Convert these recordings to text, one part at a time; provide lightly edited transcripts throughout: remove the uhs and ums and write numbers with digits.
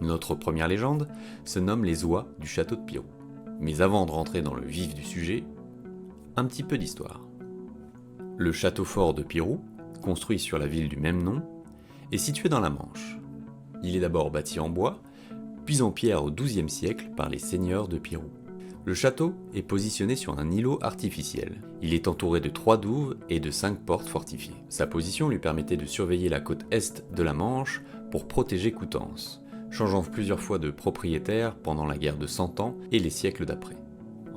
Notre première légende se nomme les oies du château de Pirou. Mais avant de rentrer dans le vif du sujet, un petit peu d'histoire. Le château fort de Pirou, construit sur la ville du même nom, est situé dans la Manche. Il est d'abord bâti en bois, puis en pierre au XIIe siècle par les seigneurs de Pirou. Le château est positionné sur un îlot artificiel. Il est entouré de 3 douves et de 5 portes fortifiées. Sa position lui permettait de surveiller la côte est de la Manche pour protéger Coutances, changeant plusieurs fois de propriétaire pendant la guerre de Cent Ans et les siècles d'après.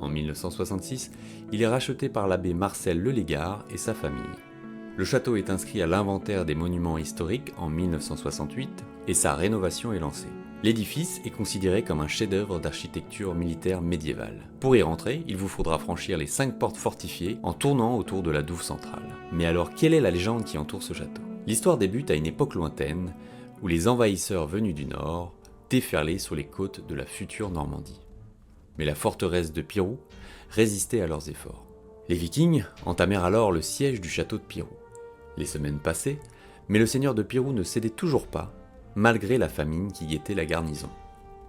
En 1966, il est racheté par l'abbé Marcel Lelégard et sa famille. Le château est inscrit à l'inventaire des monuments historiques en 1968 et sa rénovation est lancée. L'édifice est considéré comme un chef-d'œuvre d'architecture militaire médiévale. Pour y rentrer, il vous faudra franchir les 5 portes fortifiées en tournant autour de la douve centrale. Mais alors, quelle est la légende qui entoure ce château ? L'histoire débute à une époque lointaine, où les envahisseurs venus du nord déferlaient sur les côtes de la future Normandie. Mais la forteresse de Pirou résistait à leurs efforts. Les Vikings entamèrent alors le siège du château de Pirou. Les semaines passaient, mais le seigneur de Pirou ne cédait toujours pas, malgré la famine qui guettait la garnison.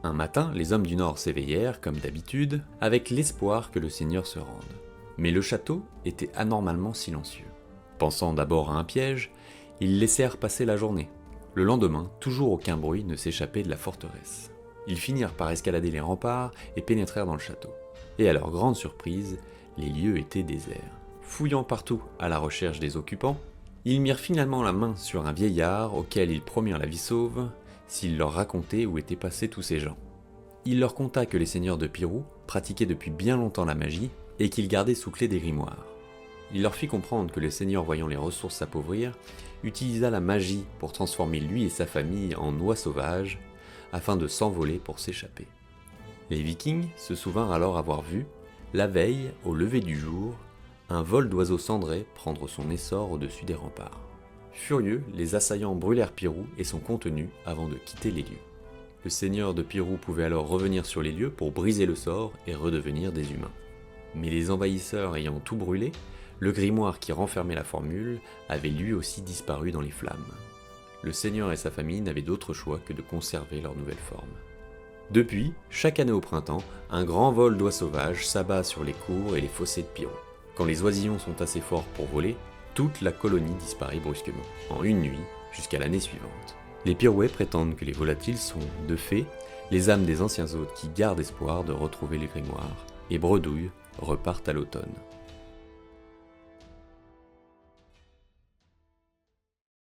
Un matin, les hommes du Nord s'éveillèrent, comme d'habitude, avec l'espoir que le seigneur se rende. Mais le château était anormalement silencieux. Pensant d'abord à un piège, ils laissèrent passer la journée. Le lendemain, toujours aucun bruit ne s'échappait de la forteresse. Ils finirent par escalader les remparts et pénétrèrent dans le château. Et à leur grande surprise, les lieux étaient déserts. Fouillant partout à la recherche des occupants, ils mirent finalement la main sur un vieillard auquel ils promirent la vie sauve s'il leur racontait où étaient passés tous ces gens. Il leur conta que les seigneurs de Pirou pratiquaient depuis bien longtemps la magie et qu'ils gardaient sous clé des grimoires. Il leur fit comprendre que le seigneur, voyant les ressources s'appauvrir, utilisa la magie pour transformer lui et sa famille en oies sauvages afin de s'envoler pour s'échapper. Les Vikings se souvinrent alors avoir vu, la veille, au lever du jour, un vol d'oiseaux cendrés prendre son essor au-dessus des remparts. Furieux, les assaillants brûlèrent Pirou et son contenu avant de quitter les lieux. Le seigneur de Pirou pouvait alors revenir sur les lieux pour briser le sort et redevenir des humains. Mais les envahisseurs ayant tout brûlé, le grimoire qui renfermait la formule avait lui aussi disparu dans les flammes. Le seigneur et sa famille n'avaient d'autre choix que de conserver leur nouvelle forme. Depuis, chaque année au printemps, un grand vol d'oies sauvages s'abat sur les cours et les fossés de Pirou. Quand les oisillons sont assez forts pour voler, toute la colonie disparaît brusquement, en une nuit, jusqu'à l'année suivante. Les Pirouais prétendent que les volatiles sont, de fait, les âmes des anciens hôtes qui gardent espoir de retrouver les grimoires, et bredouille repartent à l'automne.